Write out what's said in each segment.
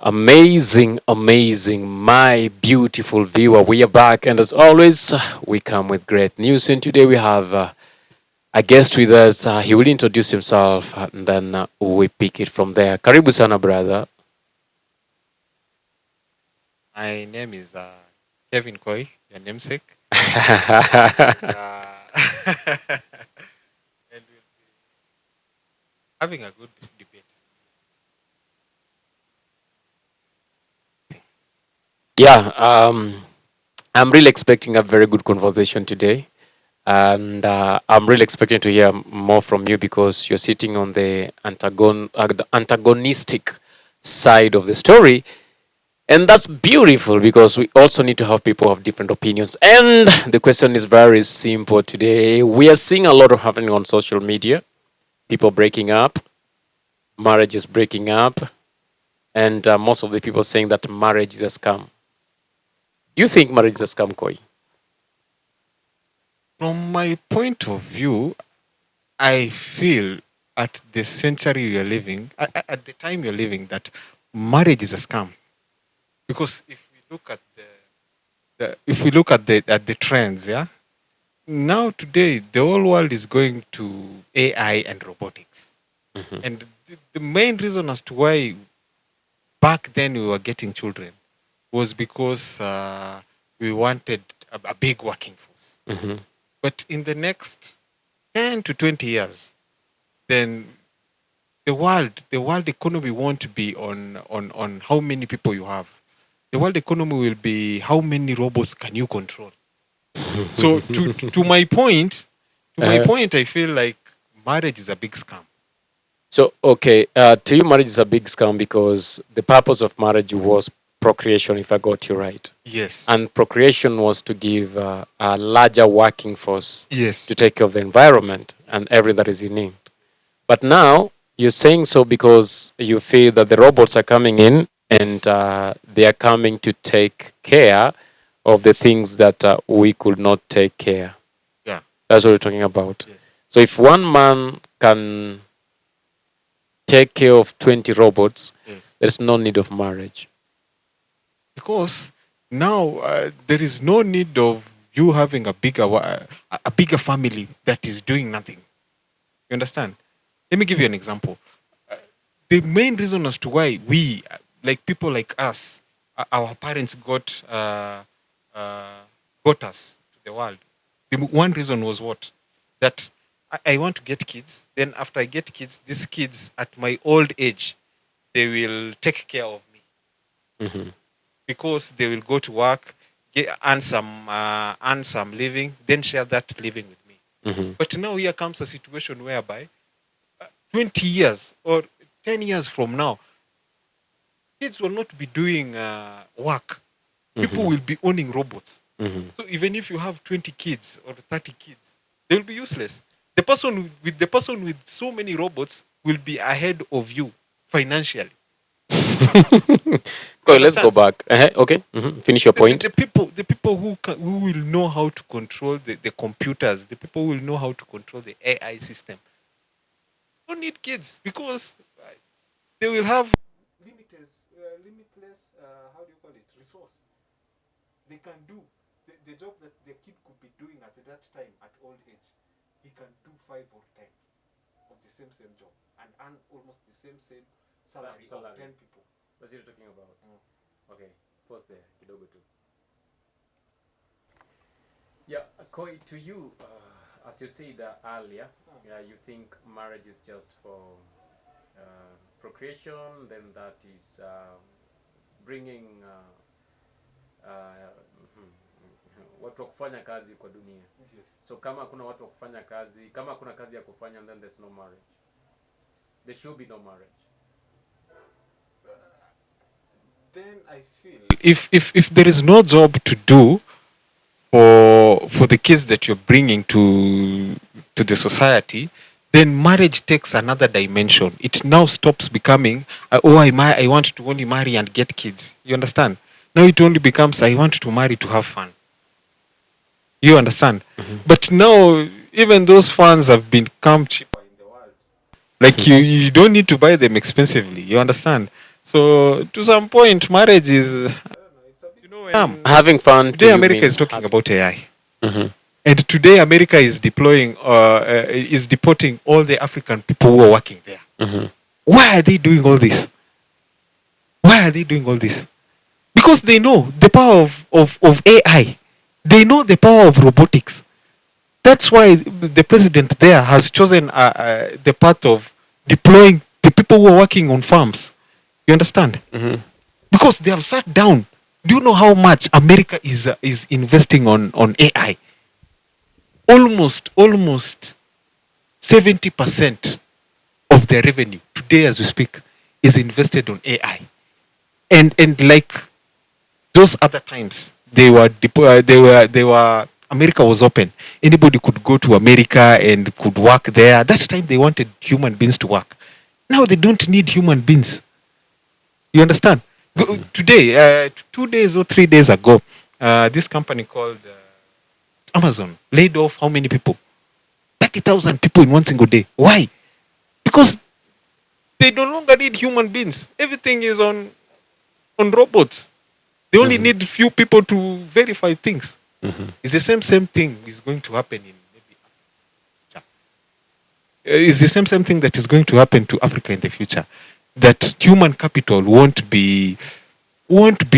Amazing, amazing, my beautiful viewer. We are back, and as always, we come with great news. And today we have a guest with us. He will introduce himself, and then we pick it from there. Karibu sana, brother. My name is Kevin Koi, your namesake. And we'll be having a good debate. Yeah, I'm really expecting a very good conversation today. And I'm really expecting to hear more from you because you're sitting on the antagonistic side of the story. And that's beautiful because we also need to have people have different opinions. And the question is very simple today. We are seeing a lot of happening on social media. People breaking up, marriages breaking up, and most of the people saying that marriage is a scam. Do you think marriage is a scam, Koi? From my point of view, I feel at the century we are living, at the time you're living, that marriage is a scam. Because if we look at the trends, yeah, now today the whole world is going to AI and robotics, and the main reason as to why back then we were getting children was because we wanted a big working force. Mm-hmm. But in the next 10 to 20 years, then the world economy won't be on how many people you have. The world economy will be how many robots can you control. So to my point, I feel like marriage is a big scam. So, okay, to you, marriage is a big scam because the purpose of marriage was procreation, if I got you right. Yes. And procreation was to give a larger working force Yes. to take care of the environment and everything that is in it. But now you're saying so because you feel that the robots are coming in and they are coming to take care of the things that we could not take care. Yeah. That's what we're talking about. Yes. So if one man can take care of 20 robots, Yes. there's no need of marriage. Because now there is no need of you having a bigger family that is doing nothing. You understand? Let me give you an example. The main reason as to why we, like people like us, our parents got us to the world. The one reason was what? That I want to get kids. Then after I get kids, these kids at my old age, they will take care of me Mm-hmm. because they will go to work, earn some living, then share that living with me. Mm-hmm. But now here comes a situation whereby 20 years or 10 years from now, kids will not be doing work. People will be owning robots. Mm-hmm. So even if you have 20 kids or 30 kids, they will be useless. The person with so many robots will be ahead of you financially. Okay, let's go back. Okay, finish your point. The people who will know how to control the computers, the people who will know how to control the AI system, don't need kids because they will have limitless how do you call it, resource. They can do the job that the kid could be doing at that time at old age. He can do 5 or 10 of the same job and earn almost the same salary of 10 people. That's what you're talking about. Okay, pause there. Kidogo tu. Yeah, Koi, to you, as you said earlier, you think marriage is just for procreation, then that is bringing watu wa kufanya kazi kwa dunia. Yes. So kama kuna watu wa kufanya kazi, kama kuna kazi ya kufanya, then there's no marriage. There should be no marriage. Then I feel if there is no job to do for the kids that you're bringing to the society, then marriage takes another dimension. It now stops becoming I want to only marry and get kids. You understand? Now it only becomes I want to marry to have fun. You understand? Mm-hmm. But now even those funds have become cheaper in the world. Like you don't need to buy them expensively. You understand? So to some point, marriage is, you know, when Having fun. today America is talking about AI. Mm-hmm. And today, America is is deporting all the African people who are working there. Mm-hmm. Why are they doing all this? Why are they doing all this? Because they know the power of AI. They know the power of robotics. That's why the president there has chosen the path of deploying the people who are working on farms. You understand? Mm-hmm. Because they have sat down. Do you know how much America is investing on AI? Almost 70% of their revenue today, as we speak, is invested on AI. And like those other times, they were America was open. Anybody could go to America and could work there. That time they wanted human beings to work. Now they don't need human beings. You understand? Today, 2 days or 3 days ago, this company called Amazon laid off how many people? 30,000 people in one single day. Why? Because they no longer need human beings. Everything is on robots. They only need few people to verify things. Mm-hmm. It's the same thing is going to happen in maybe Africa. It's the same thing that is going to happen to Africa in the future. That human capital won't be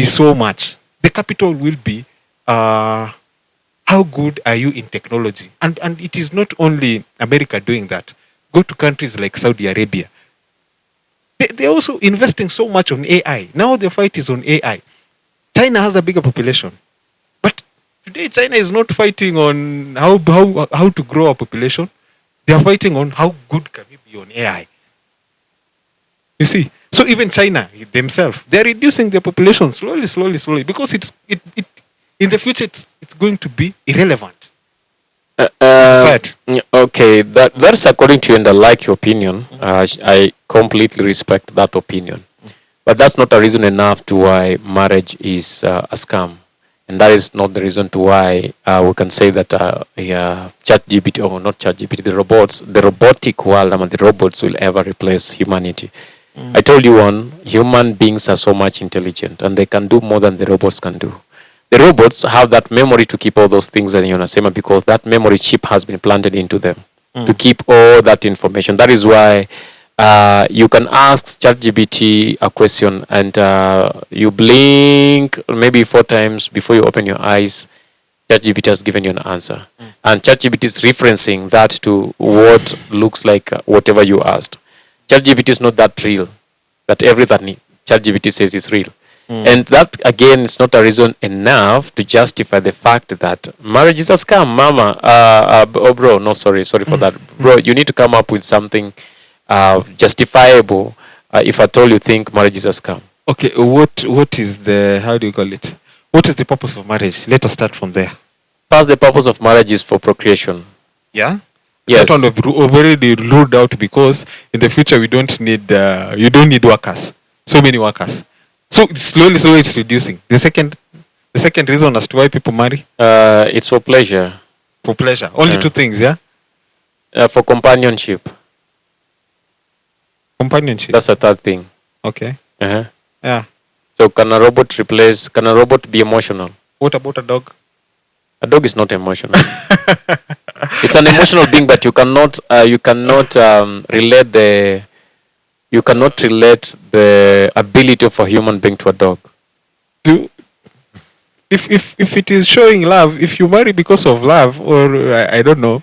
so much. The capital will be how good are you in technology? And it is not only America doing that. Go to countries like Saudi Arabia. They're also investing so much on AI. Now the fight is on AI. China has a bigger population. But today China is not fighting on how to grow a population. They are fighting on how good can we be on AI. You see? So even China themselves, they're reducing their population slowly, because it in the future it's going to be irrelevant. Society. Okay, that's according to you, and I like your opinion. I completely respect that opinion, but that's not a reason enough to why marriage is a scam, and that is not the reason to why we can say that ChatGPT, or not ChatGPT, the robotic world, I mean, the robots will ever replace humanity. I told you human beings are so much intelligent, and they can do more than the robots can do. The robots have that memory to keep all those things that you know, because that memory chip has been planted into them to keep all that information. That is why you can ask ChatGPT a question, and you blink maybe 4 times before you open your eyes. ChatGPT has given you an answer, and ChatGPT is referencing that to what looks like whatever you asked. ChatGPT is not that real, that everything ChatGPT says is real. And that, again, is not a reason enough to justify the fact that marriage is a scam. Mama, bro, no, sorry for that. Bro, you need to come up with something justifiable if at all you think marriage is a scam. Okay, what is the, how do you call it? What is the purpose of marriage? Let us start from there. First, the purpose of marriage is for procreation. Yeah? Yes. That one already ruled out, because in the future you don't need workers. So many workers. So slowly it's reducing. The second reason as to why people marry? It's for pleasure. For pleasure. Only 2 things, yeah? For companionship. Companionship. That's a third thing. Okay. Uh-huh. Yeah. So can a robot be emotional? What about a dog? A dog is not emotional. It's an emotional being, but you cannot relate the ability of a human being to a dog. If it is showing love, if you marry because of love, or I don't know,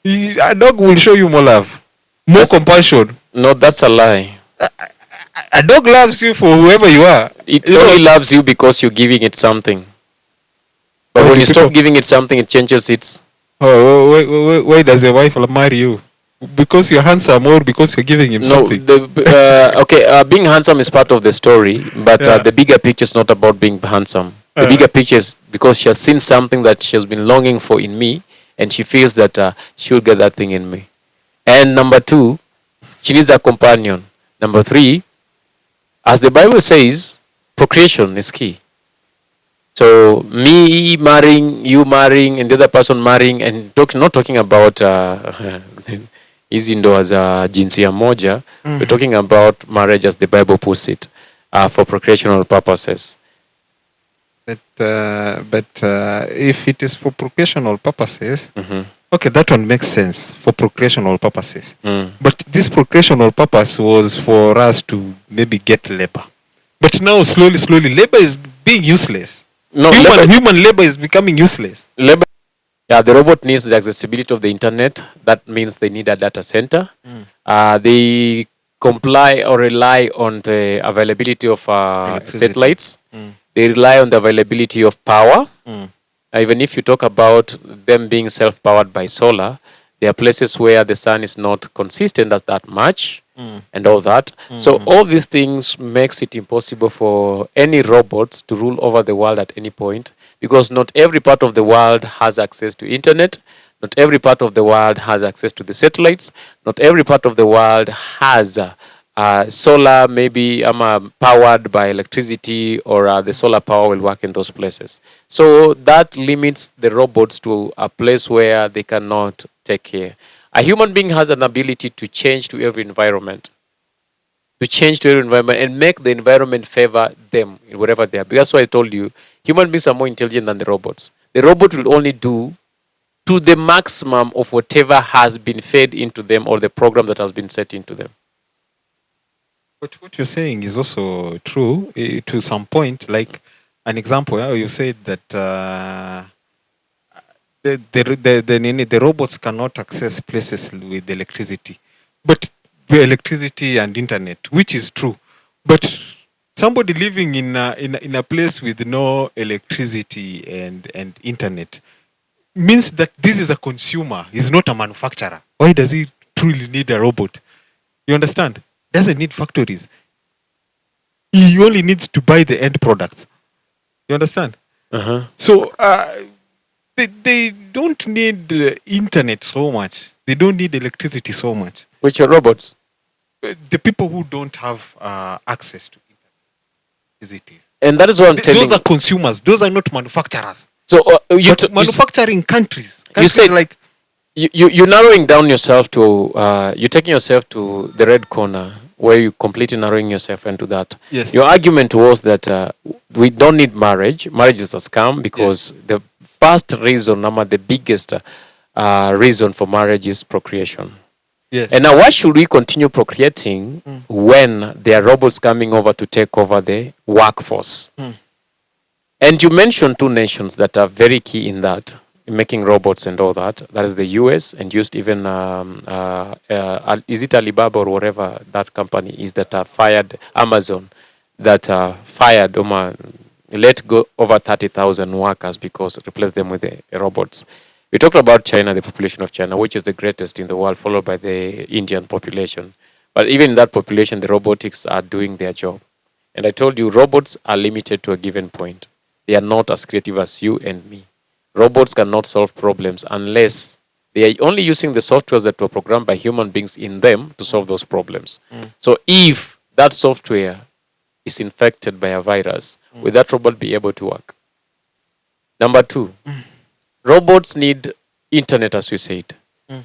a dog will show you more love, more compassion. No, that's a lie. A dog loves you for whoever you are. It only loves you because you're giving it something. But when you stop giving it something, it changes its... Why does your wife marry you? Because you're handsome, or because you're giving him something? Being handsome is part of the story, but the bigger picture is not about being handsome. The bigger picture is because she has seen something that she has been longing for in me, and she feels that she'll get that thing in me. And number 2, she needs a companion. Number 3, as the Bible says, procreation is key. So me marrying, you marrying, and the other person marrying, and not talking about hizi ndoa za jinsia moja. We're talking about marriage as the Bible puts it. for procreational purposes. But if it is for procreational purposes, Mhm. okay, that one makes sense for procreational purposes. Mm. But this procreational purpose was for us to maybe get labor. But now, slowly, labor is being useless. No, Human labor is becoming useless. labor. Yeah, the robot needs the accessibility of the internet. That means they need a data center. They comply or rely on the availability of Electricity. satellites. They rely on the availability of power. Even if you talk about them being self-powered by solar, there are places where the sun is not consistent as that much and all that. So all these things makes it impossible for any robots to rule over the world at any point, because not every part of the world has access to internet. Not every part of the world has access to the satellites. Not every part of the world has solar, maybe powered by electricity, or the solar power will work in those places. So that limits the robots to a place where they cannot take care. A human being has an ability to change to every environment, and make the environment favor them in whatever they are. That's why I told you, human beings are more intelligent than the robots. The robot will only do to the maximum of whatever has been fed into them or the program that has been set into them. But what you're saying is also true to some point. Like an example, you said that the robots cannot access places with electricity, but with electricity and internet, which is true. But somebody living in a place with no electricity and internet means that this is a consumer, he's not a manufacturer. Why does he truly need a robot? You understand? Doesn't need factories. He only needs to buy the end products. You understand? Uh-huh. So they don't need internet so much. They don't need electricity so much. Which are robots? The people who don't have access to electricity. And that is what I'm telling. Those are consumers. Those are not manufacturers. So manufacturing countries said like you're narrowing down yourself to you're taking yourself to the red corner where you completely narrowing yourself into that. Yes. Your argument was that we don't need marriage. Marriage is a scam because the first reason, the biggest reason for marriage is procreation. Yes. And now, why should we continue procreating when there are robots coming over to take over the workforce? And you mentioned two nations that are very key in that, in making robots and all that. That is the US, and used even, is it Alibaba or whatever that company is that fired Amazon, that fired, let go over 30,000 workers because replaced them with the robots. We talked about China, the population of China, which is the greatest in the world, followed by the Indian population. But even in that population, the robotics are doing their job. And I told you, robots are limited to a given point. They are not as creative as you and me. Robots cannot solve problems unless they are only using the softwares that were programmed by human beings in them to solve those problems. So if that software is infected by a virus, will that robot be able to work? Number two, robots need internet, as we said,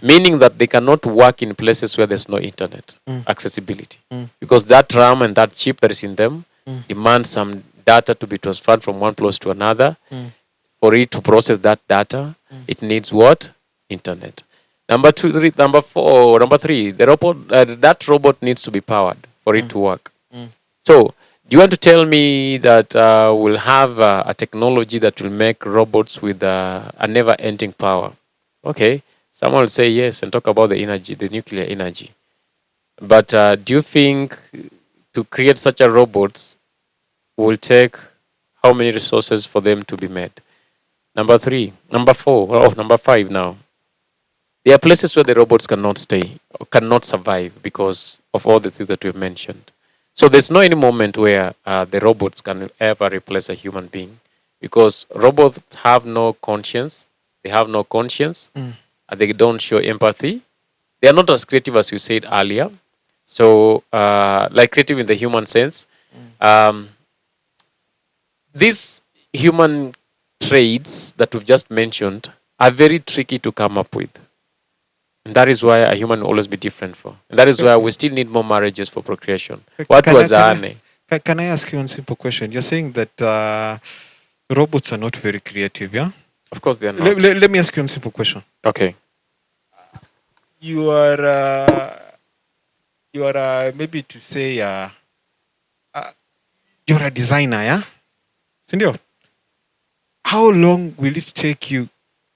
meaning that they cannot work in places where there's no internet accessibility, because that RAM and that chip that is in them demands some data to be transferred from one place to another. For it to process that data, it needs what? Internet. Number three, the robot, that robot needs to be powered for it to work. So, do you want to tell me that we'll have a technology that will make robots with a never-ending power? Okay, someone will say yes and talk about the energy, the nuclear energy. But do you think to create such a robots will take how many resources for them to be made? Number five now. There are places where the robots cannot stay or cannot survive because of all the things that we've mentioned. So there's no any moment where the robots can ever replace a human being, because robots have no conscience. They have no conscience. And they don't show empathy. They are not as creative as you said earlier. So like creative in the human sense. These human traits that we've just mentioned are very tricky to come up with. And that is why a human will always be different for. And that is why we still need more marriages for procreation. What was Ane? Can I ask you one simple question? You're saying that robots are not very creative, yeah? Of course they are not. Let me ask you one simple question. Okay. You are maybe to say you're a designer, yeah? Sindio? How long will it take you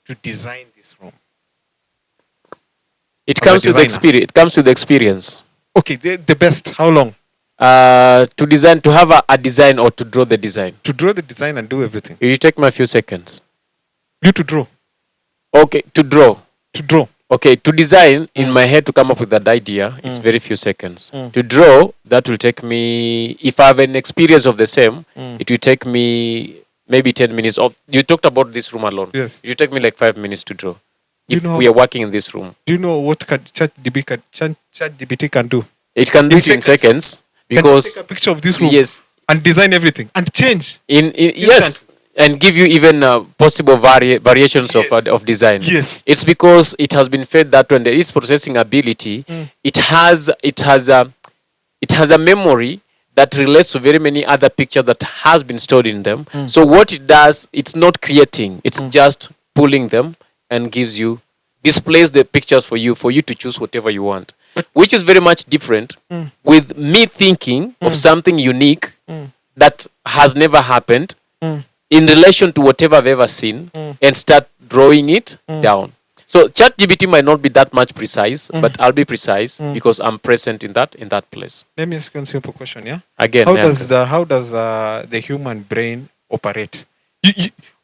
to design this room? It As a comes with designer. experience. It comes with experience. Okay, the best. How long? To design, to have a design or to draw the design. To draw the design and do everything. It will take me a few seconds. You to draw. Okay, to draw. To draw. Okay, to design in my head to come up with that idea, it's very few seconds. To draw, that will take me, if I have an experience of the same, it will take me maybe 10 minutes. You talked about this room alone. Yes. It will take me like 5 minutes to draw. If You know- we are working in this room, Do you know what ChatGPT can do? it can do In it in seconds. seconds Can you because take a picture of this room yes, and design everything and change. yes, and give you even possible variations Yes. of design. Yes. It's because it has been fed that when there is processing ability, it has a memory that relates to very many other pictures that has been stored in them. So what it does, it's not creating, it's just pulling them and displays the pictures for you to choose whatever you want, which is very much different with me thinking of something unique that has never happened in relation to whatever I've ever seen and start drawing it down. So ChatGPT might not be that much precise, but I'll be precise because I'm present in that place. Let me ask you a simple question, yeah? Again, How yeah, does the human brain operate?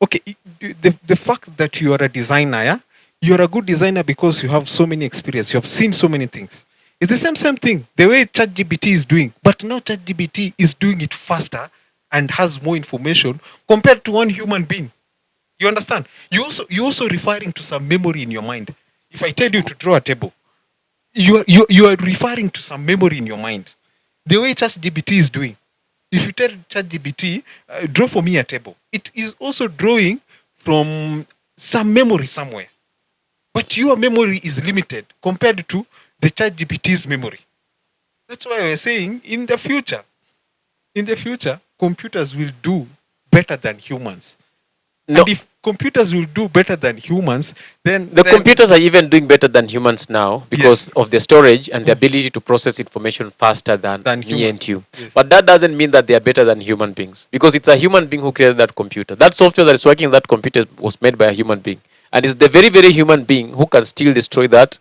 Okay, the fact that you are a designer, yeah? You're a good designer because you have so many experience. You have seen so many things. It's the same thing. The way ChatGPT is doing, but now ChatGPT is doing it faster and has more information compared to one human being. You understand? You also referring to some memory in your mind. If I tell you to draw a table, you are referring to some memory in your mind. The way ChatGPT is doing. If you tell ChatGPT, draw for me a table, it is also drawing from some memory somewhere. But your memory is limited compared to the ChatGPT's memory. That's why we're saying in the future, computers will do better than humans. No. And if computers will do better than humans, then computers are even doing better than humans now because of the storage and the ability to process information faster than me humans. and you. Yes. But that doesn't mean that they are better than human beings because it's a human being who created that computer. That software that is working in that computer was made by a human being. And it's the very, very human being who can still destroy that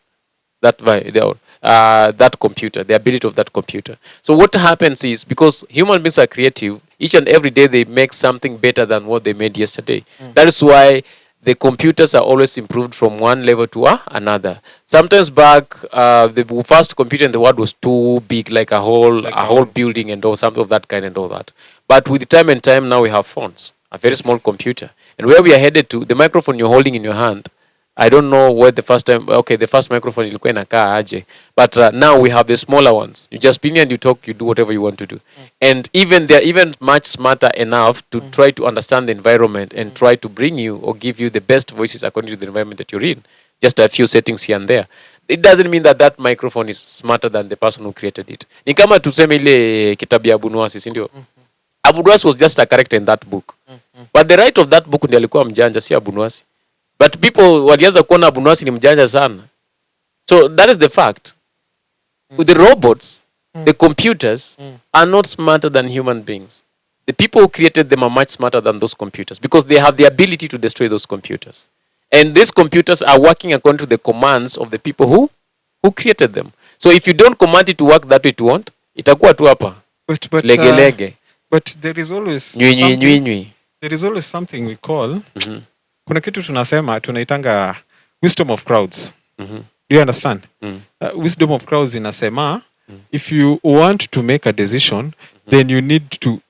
computer, the ability of that computer. So what happens is, because human beings are creative, each and every day they make something better than what they made yesterday. That is why the computers are always improved from one level to another. Sometimes back, the first computer in the world was too big, like a whole building and all, something of that kind and all that. But with time and time, now we have phones, a very small computer. And where we are headed to, the microphone you're holding in your hand, I don't know where the first microphone ilikuwa inakaa aje, but now we have the smaller ones. You just pin and you talk, you do whatever you want to do. And they're even much smarter enough to try to understand the environment and try to bring you or give you the best voices according to the environment that you're in. Just a few settings here and there. It doesn't mean that microphone is smarter than the person who created it. Ni kama tuseme ile kitabu ya Abu Nuwasi, si ndio? Abu Nuwasi was just a character in that book. But the writer of that book ndiye alikuwa mjanja, si Abu Nuwasi. But people walianza kuona Abu Nuwasi ni mjanja sana. So that is the fact. With the robots, the computers are not smarter than human beings. The people who created them are much smarter than those computers because they have the ability to destroy those computers. And these computers are working according to the commands of the people who created them. So if you don't command it to work that way it won't, itakuwa tu hapa. Lege. But there is always something we call kuna kitu tunaitanga wisdom of crowds. Do you understand? Wisdom of crowds inasema if you want to make a decision, then you need to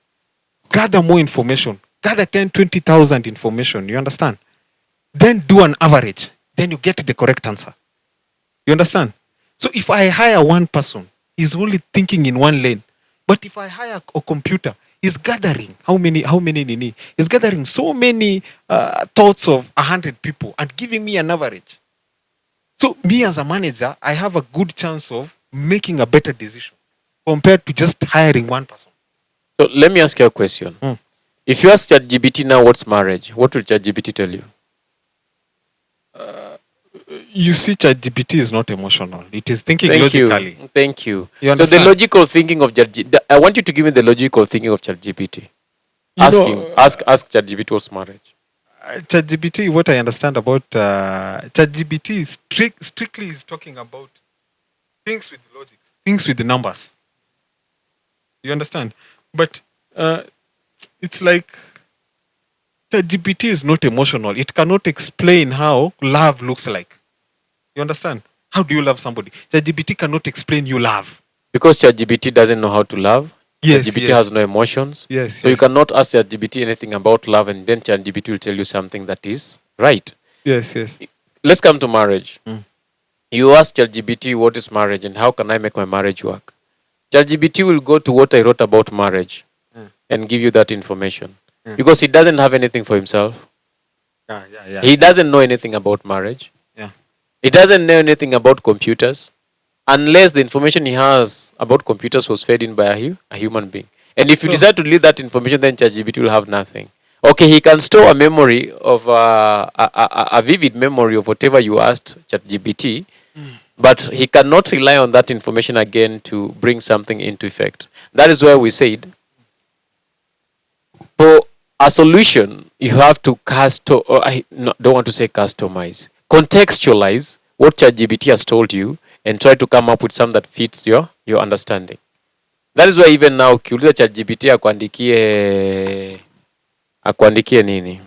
gather more information. Gather 10, 20,000 information. You understand? Then do an average. Then you get the correct answer. You understand? So if I hire one person, he's only thinking in one lane. But if I hire a computer, he's gathering how many he's gathering so many thoughts of 100 people and giving me an average. So me as a manager, I have a good chance of making a better decision compared to just hiring one person. So let me ask you a question. If you ask ChatGPT now what's marriage, what will ChatGPT tell you? You see, ChatGPT is not emotional. It is thinking Thank logically. you. Thank you. You So the understand? logical thinking of ChatGPT, I want you to give me the logical thinking of ChatGPT. Ask him. Ask ChatGPT what's marriage. ChatGPT, what I understand about ChatGPT is strictly is talking about things with logic, things with the numbers. You understand? But it's like ChatGPT is not emotional. It cannot explain how love looks like. You understand? How do you love somebody? ChatGPT cannot explain you love. Because ChatGPT doesn't know how to love. Yes, ChatGPT yes. has no emotions. Yes, So you yes. cannot ask ChatGPT anything about love and then ChatGPT will tell you something that is right. Yes, yes. Let's come to marriage. You ask ChatGPT what is marriage and how can I make my marriage work? ChatGPT will go to what I wrote about marriage and give you that information. Because he doesn't have anything for himself. Yeah. He doesn't know anything about marriage. Yeah. He doesn't know anything about computers unless the information he has about computers was fed in by a human being. And if you So- decide to leave that information, then ChatGPT will have nothing. Okay, he can store a memory of a vivid memory of whatever you asked ChatGPT, but he cannot rely on that information again to bring something into effect. That is why we said for a solution, you have to don't want to say customize, contextualize what ChatGPT has told you and try to come up with something that fits your understanding. That is why even now ukiuliza ChatGPT akuandikie nini,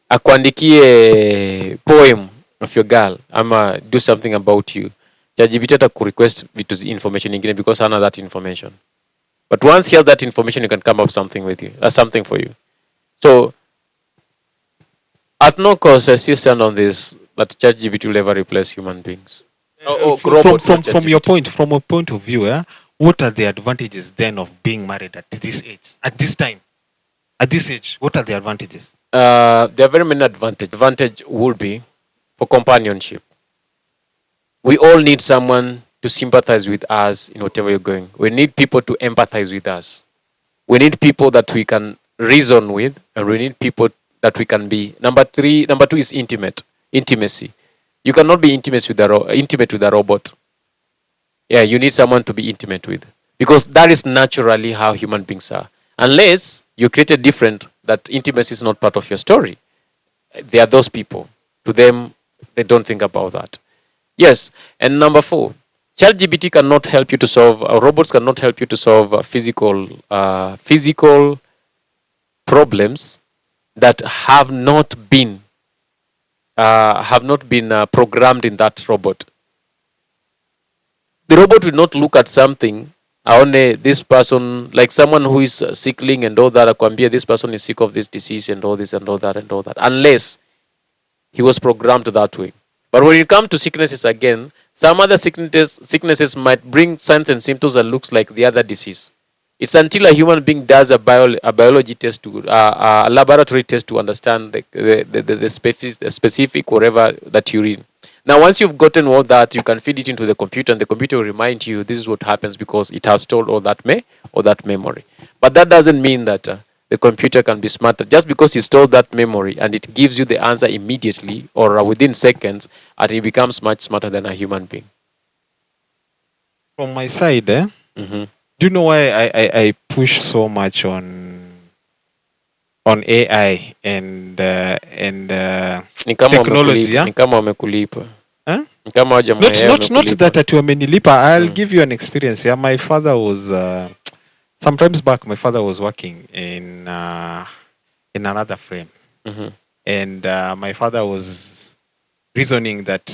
akuandikie poem of your girl ama do something about you, ChatGPT hata kurequest vitu information ingine because hana that information. But once you have that information, you can come up something with you, something for you. So, at no cost, I still stand on this that ChatGPT will never replace human beings. From your point of view, what are the advantages then of being married at this age, at this time, at this age? What are the advantages? There are very many advantages. Advantage would be for companionship. We all need someone to sympathize with us in whatever you're going. We need people to empathize with us. We need people that we can reason with, and we need people that we can be. Number two is intimacy. You cannot be intimate with a robot. Yeah, you need someone to be intimate with, because that is naturally how human beings are. Unless you created different, that intimacy is not part of your story. There are those people. To them, they don't think about that. Yes, and number 4, ChatGPT cannot help you to solve, robots cannot help you to solve physical problems that have not been programmed in that robot. The robot will not look at something aone this person, like someone who is sickling and all that, akwambia this person is sick of this disease and all this and all that and all that, unless he was programmed that way. But when it comes to sicknesses again, some other sicknesses might bring signs and symptoms that looks like the other disease. It's until a human being does a biology test, a laboratory test to understand the specific whatever that you're in. Now, once you've gotten all that, you can feed it into the computer, and the computer will remind you this is what happens because it has stored all that memory. But that doesn't mean that the computer can be smarter just because it stores that memory and it gives you the answer immediately or within seconds, and it becomes much smarter than a human being. From my side, do you know why I push so much on AI and technology? Ni kama wamekulipa. Huh? Ni kama Not that ati wamenilipa. I'll give you an experience. Yeah, my father was sometimes back. My father was working in another frame, and my father was reasoning that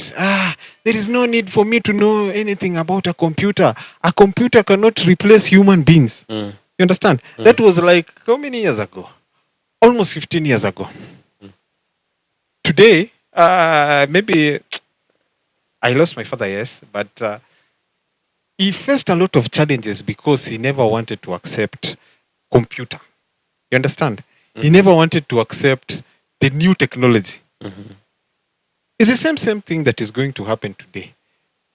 there is no need for me to know anything about a computer. A computer cannot replace human beings. You understand? That was like how many years ago? Almost 15 years ago. Today, maybe I lost my father, yes, but he faced a lot of challenges because he never wanted to accept computer. You understand? He never wanted to accept the new technology. It's the same thing that is going to happen today.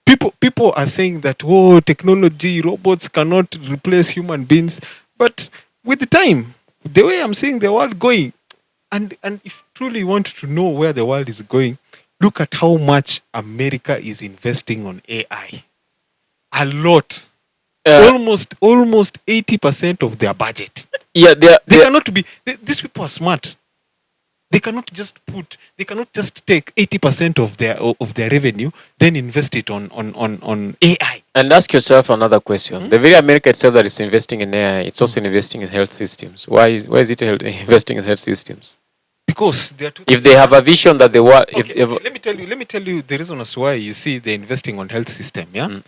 People people are saying that, oh, technology, robots cannot replace human beings. But with the time, the way I'm seeing the world going, and if truly you want to know where the world is going, look at how much America is investing on AI. A lot. Almost 80% of their budget. Yeah, they cannot be. These people are smart. They cannot just take 80% of their revenue, then invest it on AI. And ask yourself another question. The very America itself that is investing in AI, it's also investing in health systems. Why is it investing in health systems? Because if they have a vision that they want. Okay, let me tell you the reason as why you see they're investing on health system. Yeah,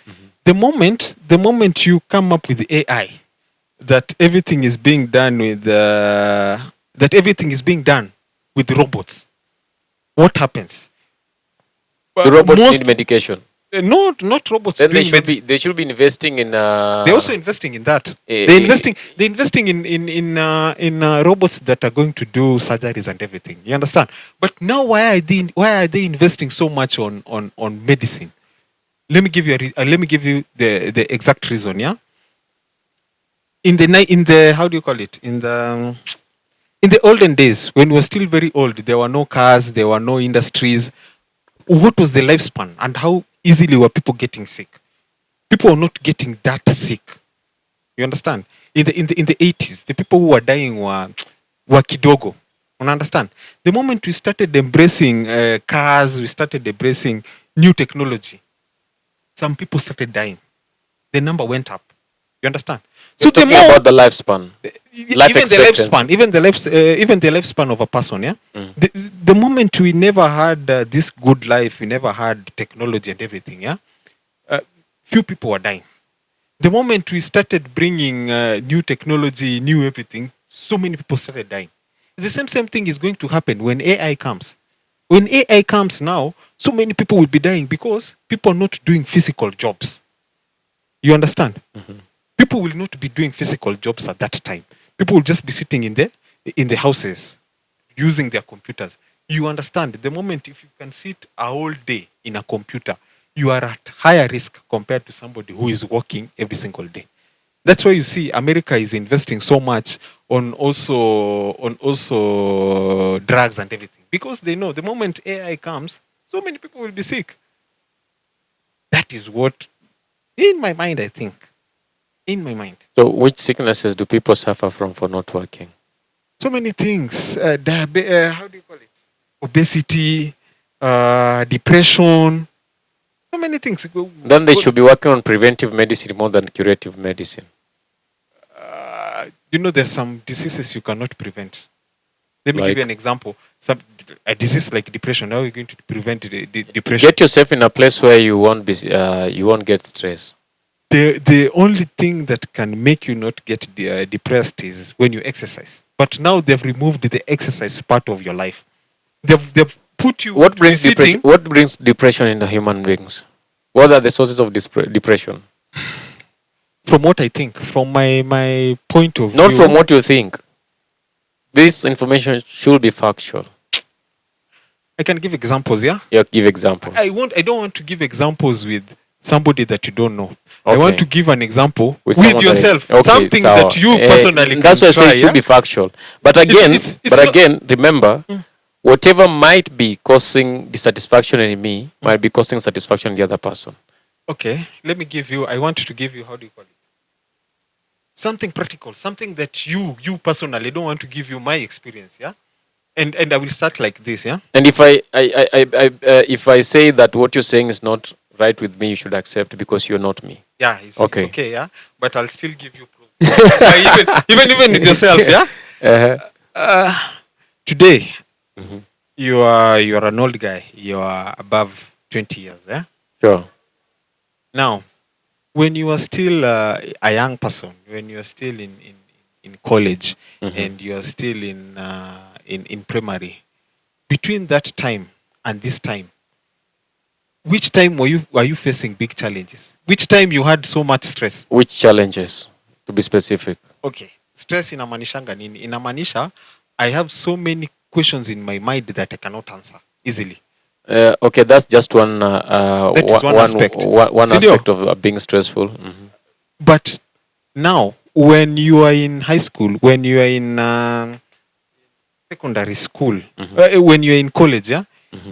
the moment you come up with AI, that everything is being done with robots, what happens? The robots need medication. Not robots. Then they should be investing in. They're also investing in that. They're investing in robots that are going to do surgeries and everything. You understand? But now why are they investing so much on medicine? Let me give you the exact reason. Yeah. In the how do you call it? In the olden days, when we were still very old, there were no cars, there were no industries. What was the lifespan, and how easily were people getting sick? People were not getting that sick. You understand? In the 80s, the people who were dying were kidogo. You understand? The moment we started embracing cars, we started embracing new technology, some people started dying. The number went up. You understand? So talking about the lifespan, even the lifespan of a person. Yeah. The moment we never had this good life, we never had technology and everything. Yeah. Few people were dying. The moment we started bringing new technology, new everything, so many people started dying. The same thing is going to happen when AI comes. When AI comes now, so many people will be dying because people are not doing physical jobs. You understand? People will not be doing physical jobs at that time. People will just be sitting in the houses using their computers. You understand? The moment if you can sit a whole day in a computer, you are at higher risk compared to somebody who is working every single day. That's why you see America is investing so much on also drugs and everything, because they know the moment AI comes, so many people will be sick. That is what, in my mind, I think. In my mind. So which sicknesses do people suffer from for not working? So many things. How do you call it? Obesity, depression. So many things. Then they should be working on preventive medicine more than curative medicine. There's some diseases you cannot prevent. Let me give you an example. A disease like depression. How are you going to prevent the depression? Get yourself in a place where you won't get stress. The only thing that can make you not get depressed is when you exercise. But now they've removed the exercise part of your life. They've put you. What brings depression? What brings depression in the human beings? What are the sources of depression? From what I think, from my point of view. Not from what you think. This information should be factual. I can give examples. Yeah. Yeah, give examples. I don't want to give examples with somebody that you don't know. Okay. I want to give an example with yourself. Okay, something that you personally can that's why I say it should be factual. But again, remember, whatever might be causing dissatisfaction in me might be causing satisfaction in the other person. Okay, I want to give you, how do you call it? Something practical, something that you personally, don't want to give you my experience, yeah? And I will start like this, yeah? And if I say that what you're saying is not right with me, you should accept because you're not me. Yeah, it's okay, yeah. But I'll still give you proof. even with yourself, yeah. Today, you are an old guy. You are above 20 years, yeah. Sure. Now, when you are still a young person, when you are still in college, and you are still in primary, between that time and this time, which time were you facing big challenges? Which time you had so much stress? Which challenges, to be specific? Okay. Stress inamanishanga nini? Inamanisha, I have so many questions in my mind that I cannot answer easily. Okay, that's just one That is one aspect. one Sindio? aspect of being stressful. But now, when you are in high school, when you are in secondary school, when you are in college, yeah,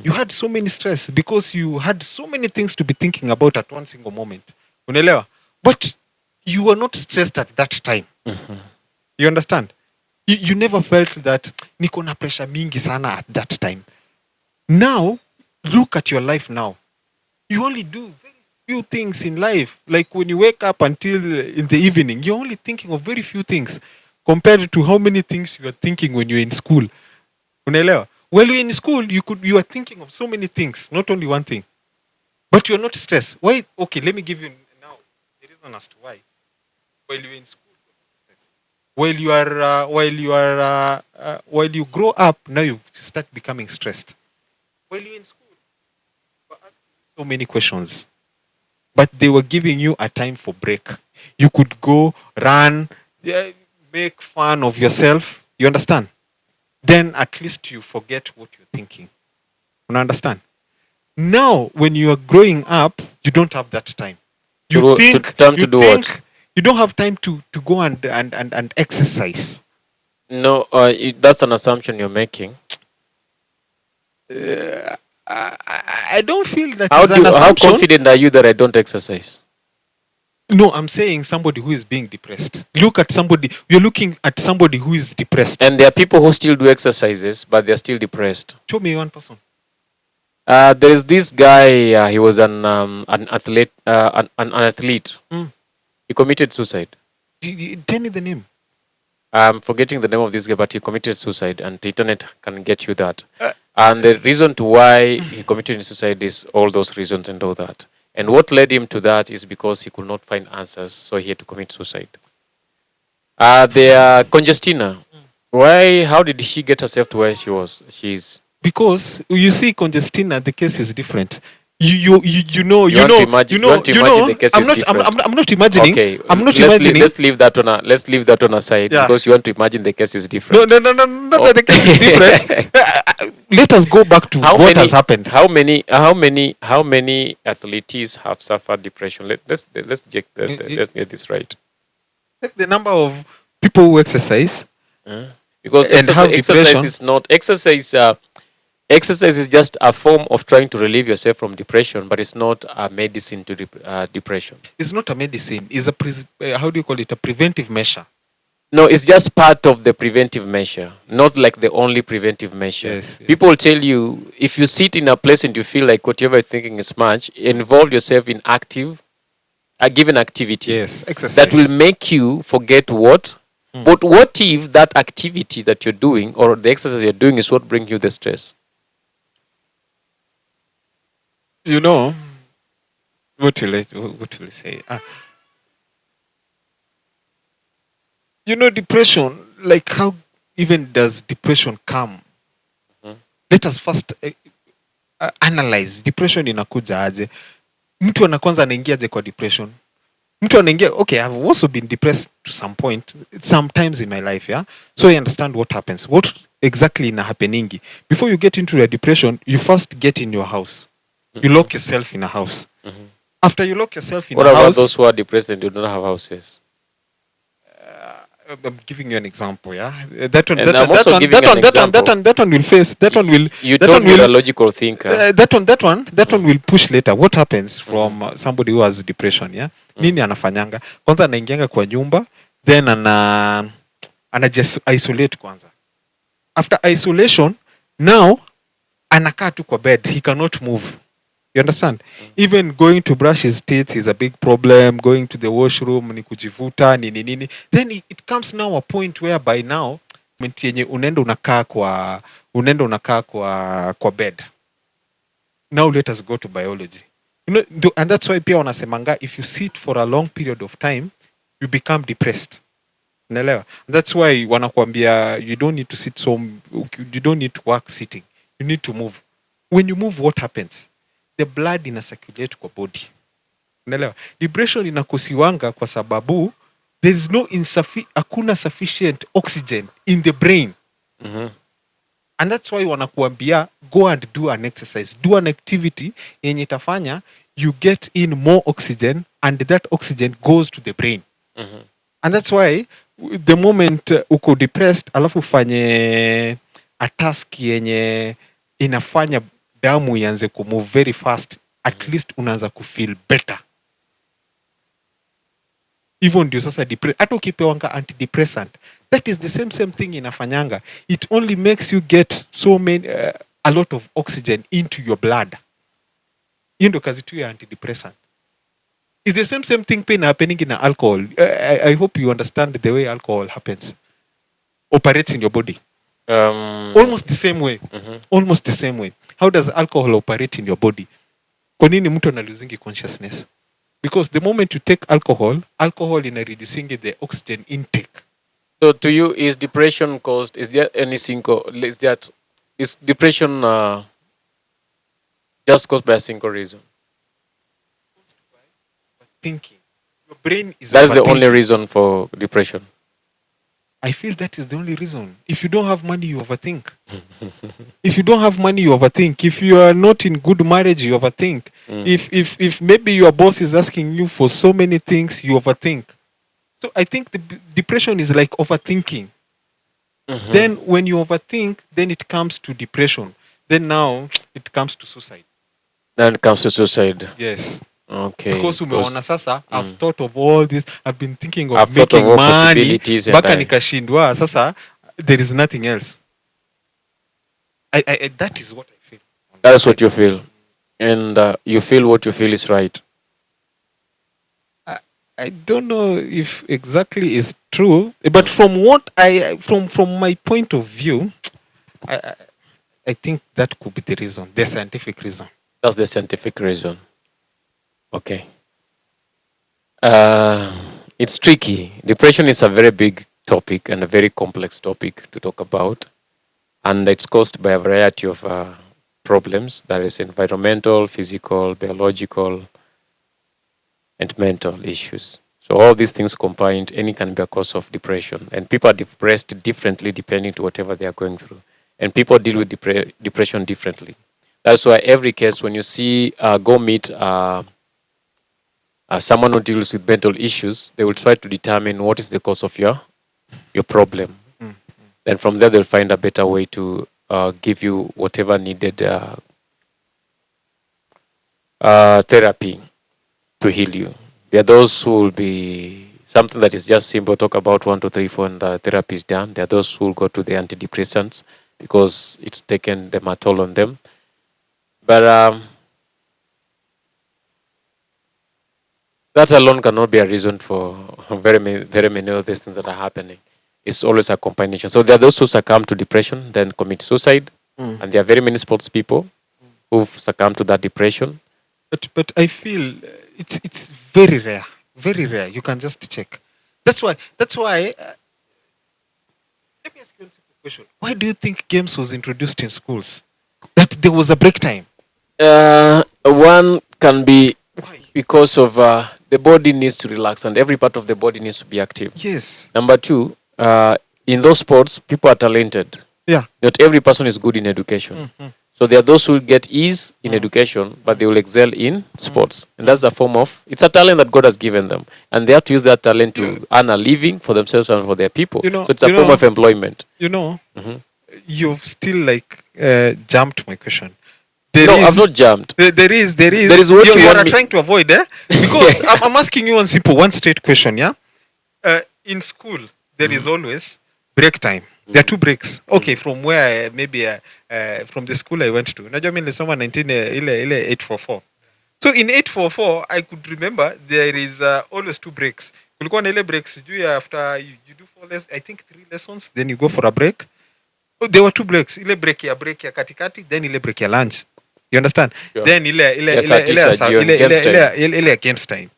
you had so many stress because you had so many things to be thinking about at one single moment. Unaelewa? But you were not stressed at that time. You understand? You never felt that niko na pressure mingi sana at that time. Now, look at your life now. You only do very few things in life. Like when you wake up until in the evening, you're only thinking of very few things compared to how many things you are thinking when you're in school. Unaelewa? While you're in school, you are thinking of so many things, not only one thing. But you're not stressed. Why? Okay, let me give you now the reason as to why. While you're in school, while you grow up, now you start becoming stressed. While you're in school, you were asking so many questions, but they were giving you a time for break. You could go run, make fun of yourself. You understand? Then at least you forget what you're thinking. You understand? Now, when you are growing up, you don't have that time. You think what? You don't have time to go and exercise. No, that's an assumption you're making. I don't feel that how confident are you that I don't exercise? No, I'm saying somebody who is being depressed. Look at somebody, you're looking at somebody who is depressed. And there are people who still do exercises, but they're still depressed. Show me one person. There is this guy, he was an athlete. An athlete. He committed suicide. Tell me the name. I'm forgetting the name of this guy, but he committed suicide, and the internet can get you that. And the reason to why he committed suicide is all those reasons and all that. And what led him to that is because he could not find answers, so he had to commit suicide. Congestina. Why? How did she get herself to where she's? Because you see, Congestina, the case is different. You know. I'm not imagining. Okay, I'm not imagining. Let's leave that on aside, because you want to imagine the case is different. No, not that the case is different. Let us go back to what has happened. How many athletes have suffered depression? Let's get this right. Take the number of people who exercise. Because exercise is not exercise. Exercise is just a form of trying to relieve yourself from depression, but it's not a medicine to depression. It's not a medicine. It's how do you call it? A preventive measure. No, it's just part of the preventive measure, not like the only preventive measure. Yes. People tell you, if you sit in a place and you feel like whatever you're thinking is much, involve yourself in a given activity. Yes, exercise. That will make you forget what. But what if that activity that you're doing or the exercise you're doing is what brings you the stress? You know, what will I say? You know, depression, like how even does depression come? Let us first analyze depression inakuja aje. Mtu anakwanza anaingiaje kwa depression? Mtu anaingia, okay, I've also been depressed to some point, sometimes in my life, yeah? So I understand what happens. What exactly ina happeningi? Before you get into a depression, you first get in your house. You lock yourself in a house. After you lock yourself in a house... What about those who are depressed and do not have houses? I'm giving you an example, yeah. That one will face. That one will. You told me a logical thinker. That one will push later. What happens from somebody who has depression, yeah? Nini anafanyanga? Kwanza anaingianga kwa nyumba, then ana just isolate kwanza. After isolation, now anakaa tu kwa bed. He cannot move. You understand? Even going to brush his teeth is a big problem. Going to the washroom, ni kujivuta, nini. Then it comes now a point where by now, yenye unaenda unakaa kwa bed. Now let us go to biology. You know, and that's why pia wanasemanga, if you sit for a long period of time, you become depressed. Unaelewa? That's why wanakuambia you don't need to sit you don't need to work sitting. You need to move. When you move, what happens? The blood ina circulate kwa body. Unaelewa? Depression inakosiwanga kwa sababu there's hakuna sufficient oxygen in the brain. And that's why wanakuambia go and do an exercise, do an activity yenye itafanya you get in more oxygen, and that oxygen goes to the brain. And that's why the moment uko depressed alafu ufanye a task yenye inafanya damu ianze kumove very fast, at least unaanza kufeel better. Hivyo ndio sasa hata ukipewanga antidepressant, that is the same thing inafanyanga. It only makes you get so many a lot of oxygen into your blood. Hiyo ndio kazi tu ya antidepressant. It's the same thing pain happening in alcohol. I hope you understand the way alcohol operates in your body. Almost the same way. Almost the same way. How does alcohol operate in your body? Kwa nini mtu ana losing consciousness? Because the moment you take alcohol ina reducing the oxygen intake. So to you, is depression caused? Is there any single? Is depression just caused by a single reason? Thinking. Your brain is. That's the only reason for depression. I feel that is the only reason. If you don't have money, you overthink. If you don't have money, you overthink. If you are not in good marriage, you overthink. If maybe your boss is asking you for so many things, you overthink. So I think the depression is like overthinking. Then when you overthink, then it comes to depression. Then now it comes to suicide. Then it comes to suicide. Yes. Okay. Because umeona sasa, I've thought of all this. I've been thinking of I've making of money. Baka nikashindwa. Sasa, there is nothing else. I that is what I feel. That's what you feel. And you feel what you feel is right. I don't know if exactly is true, but from what from my point of view, I think that could be the reason, the scientific reason. That's the scientific reason. Okay. It's tricky. Depression is a very big topic and a very complex topic to talk about. And it's caused by a variety of problems. There is environmental, physical, biological, and mental issues. So all these things combined, any can be a cause of depression. And people are depressed differently depending to whatever they are going through. And people deal with depression differently. That's why every case, when you see, go meet someone who deals with mental issues, they will try to determine what is the cause of your problem. Then from there, they'll find a better way to give you whatever needed therapy to heal you. There are those who will be something that is just simple, talk about 1, 2, 3, 4, and therapy is done. There are those who will go to the antidepressants because it's taken them a toll on them. But that alone cannot be a reason for very many of these things that are happening. It's always a combination. So there are those who succumb to depression, then commit suicide, and there are very many sports people who've succumbed to that depression. But I feel it's very rare, very rare. You can just check. That's why. Let me ask you a simple question. Why do you think games was introduced in schools? That there was a break time. One can be Why? because of the body needs to relax and every part of the body needs to be active. Yes. Number two, in those sports, people are talented. Yeah. Not every person is good in education. So there are those who get ease in education, but they will excel in sports. And that's a form of, it's a talent that God has given them. And they have to use that talent to earn a living for themselves and for their people. So it's a form of employment. You've still jumped my question. I've not jumped. There is what you are me trying to avoid, because I'm asking you one straight question, yeah? In school, there is always break time. There are two breaks. Okay, from where from the school I went to. Najua mimi nilisoma 844. So in 844, I could remember there is always two breaks. Kulikuwa na ile breaks after you do 4 lessons, I think 3 lessons, then you go for a break. Oh, there were two breaks. Ile break ya katikati, then ile break ya lunch. You understand? Yeah. Then ile games time.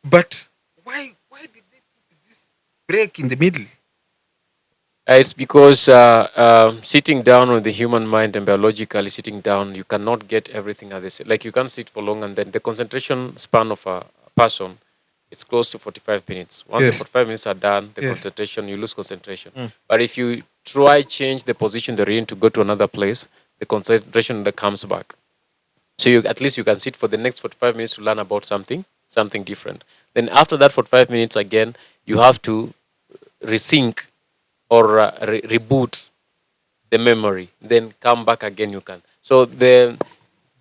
But why did they put this break in the middle? It's because sitting down with the human mind and biologically sitting down, you cannot get everything at the same. Like you can't sit for long, and then the concentration span of a person it's close to 45 minutes. Once the Yes. 45 minutes are done, the Yes. concentration, you lose concentration. Mm. But if you try change the position they're in to go to another place, the concentration that comes back. So you at least you can sit for the next 45 minutes to learn about something different. Then after that 45 minutes again, you have to resync or reboot the memory. Then come back again. You can. So the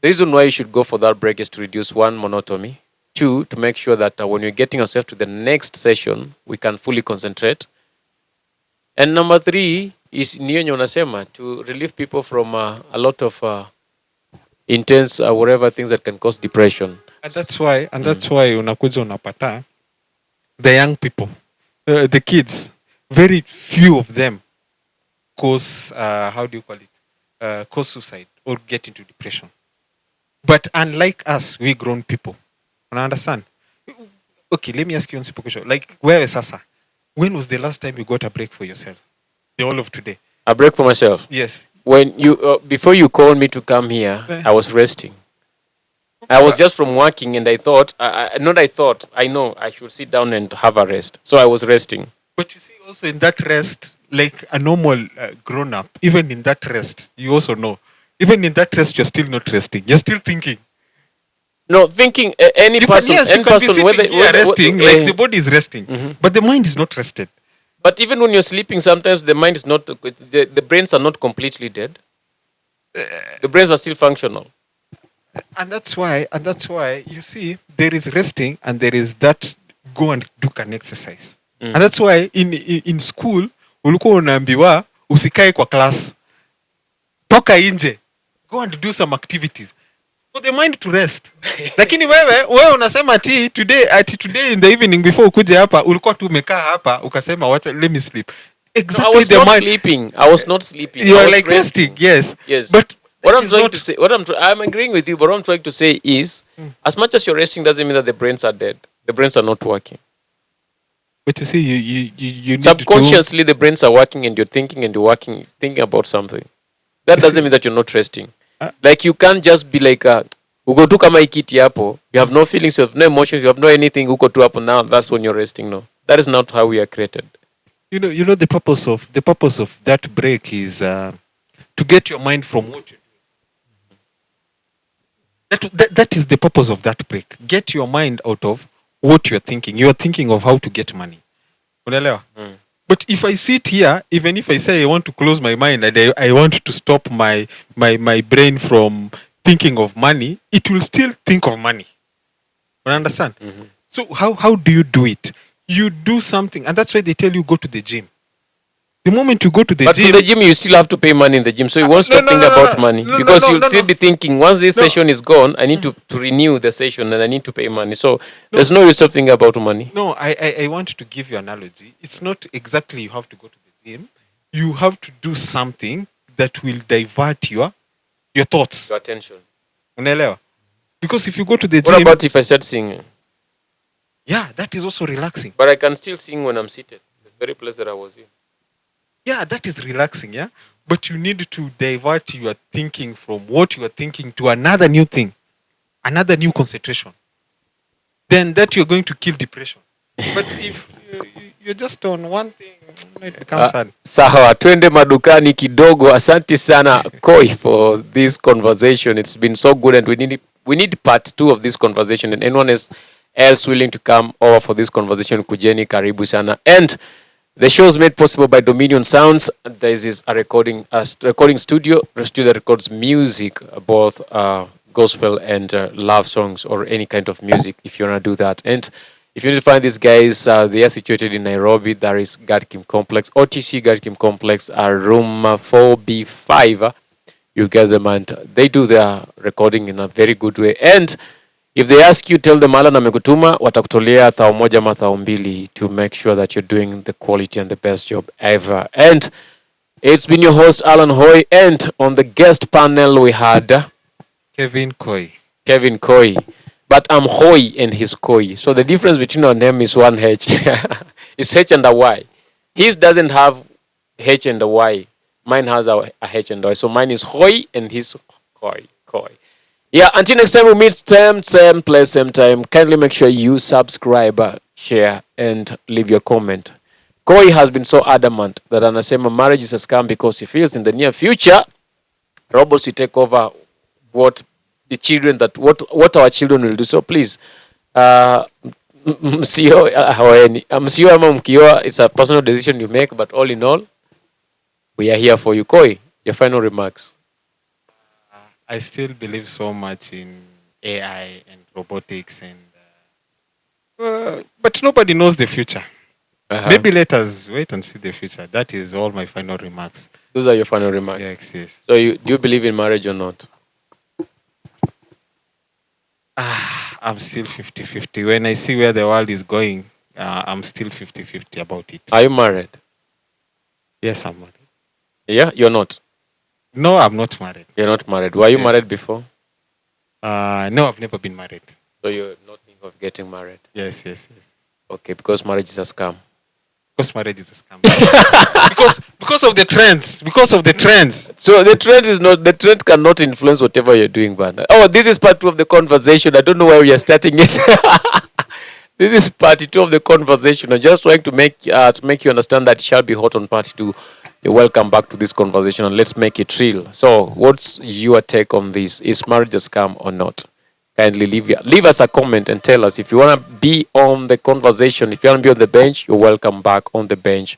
reason why you should go for that break is to reduce one, monotony. Two, to make sure that when you're getting yourself to the next session, we can fully concentrate. And number three is niyo unasema to relieve people from a lot of intense whatever things that can cause depression. And that's why unakuja unapata the young people, the kids, very few of them cause how do you call it? Cause suicide or get into depression. But unlike us, we grown people. Una understand? Okay, let me ask you one simple question. Like, wewe sasa, when was the last time you got a break for yourself? The whole of today. A break for myself. Yes. When you before you called me to come here, I was resting. I was just from working, and I thought, I know I should sit down and have a rest. So I was resting. But you see, also in that rest, like a normal grown up, even in that rest, you also know, even in that rest, you're still not resting. You're still thinking. No, thinking any You person, can, yes, any you can be person, sitting here resting, like the body is resting, but the mind is not rested. But even when you're sleeping, sometimes the mind is not, the brains are not completely dead. The brains are still functional. And that's why, you see, there is resting and there is that go and do an exercise. And that's why in school, ulikuwa unaambiwa usikae kwa class. Toka nje. Go and do some activities. For the mind to rest. Lakini wewe unasema today in the evening before ukuje hapa ulikuwa tu umekaa hapa ukasema let me sleep. Exactly. No, I was not sleeping. I was not sleeping. You I are was like resting, yes. Yes. But what I'm trying to say, I'm agreeing with you, but what I'm trying to say is, as much as you're resting doesn't mean that the brains are dead. The brains are not working. But you see, you need subconsciously the brains are working and you're thinking and you're working, thinking about something. That doesn't mean that you're not resting. Like you can't just be like, uko tu kama ikiti hapo, you have no feelings, you have no emotions, you have no anything, uko tu hapo now, that's when you're resting. No. That is not how we are created. You know the purpose of that break is to get your mind from what you're doing. That is the purpose of that break. Get your mind out of what you're thinking. You're thinking of how to get money. Unaelewa? But if I sit here, even if I say I want to close my mind and I want to stop my brain from thinking of money, it will still think of money. You understand? So how do you do it? You do something, and that's why they tell you go to the gym. The moment you go to the but gym... But to the gym, you still have to pay money in the gym. So you won't stop thinking about money. Because you'll still be thinking, once this session is gone, I need to renew the session and I need to pay money. So there's no use of thinking about money. No, I want to give you an analogy. It's not exactly you have to go to the gym. You have to do something that will divert your thoughts. Your attention. Unaelewa? Because if you go to the gym... What about if I start singing? Yeah, that is also relaxing. But I can still sing when I'm seated. The very place that I was in. Yeah, that is relaxing, yeah? But you need to divert your thinking from what you are thinking to another new thing, another new concentration. Then that you're going to kill depression. But if you're just on one thing, it becomes sad. Sawa, twende madukani kidogo. Asante sana Koi for this conversation. It's been so good, and we need part 2 of this conversation. And anyone else willing to come over for this conversation, kujeni karibu sana. And the show is made possible by Dominion Sounds. This is a recording studio that records music, both gospel and love songs or any kind of music if you want to do that. And if you need to find these guys, they are situated in Nairobi. There is Gatkim Complex, OTC Gatkim Complex, room 4B5. You'll get them, and they do their recording in a very good way. And if they ask you, tell them Alan amekutuma, watakutolea thao moja ama thao mbili to make sure that you're doing the quality and the best job ever. And it's been your host, Alan Hoy, and on the guest panel we had... Kevin Koi. But I'm Hoy and he's Koi. So the difference between our name is one H. It's H and a Y. His doesn't have H and a Y. Mine has a H and a Y. So mine is Hoy and his Koi. Yeah, until next time we meet, same place, same time. Kindly make sure you subscribe, share, and leave your comment. Koi has been so adamant that anasema marriage is a scam because he feels in the near future robots will take over what the children that what our children will do. So please, uh, msio ama mkioa, it's a personal decision you make, but all in all, we are here for you. Koi, your final remarks. I still believe so much in AI and robotics, and but nobody knows the future. Maybe let us wait and see the future. That is all my final remarks. Those are your final remarks. Yes, yes. So do you believe in marriage or not? I'm still 50-50. When I see where the world is going, I'm still 50-50 about it. Are you married? Yes, I'm married. Yeah, you're not. No, I'm not married. You're not married. Were you Yes. married before? No, I've never been married. So you're not thinking of getting married? Yes, yes, yes. Okay, because marriage is a scam. Because marriage is a scam. because of the trends. Because of the trends. So the trend cannot influence whatever you're doing, Bana. Oh, this is part 2 of the conversation. I don't know why we are starting it. This is part 2 of the conversation. I'm just trying to make you understand that it shall be hot on part 2. You're welcome back to this conversation and let's make it real. So, what's your take on this? Is marriage a scam or not? Kindly leave us a comment and tell us if you want to be on the conversation. If you want to be on the bench, you're welcome back on the bench.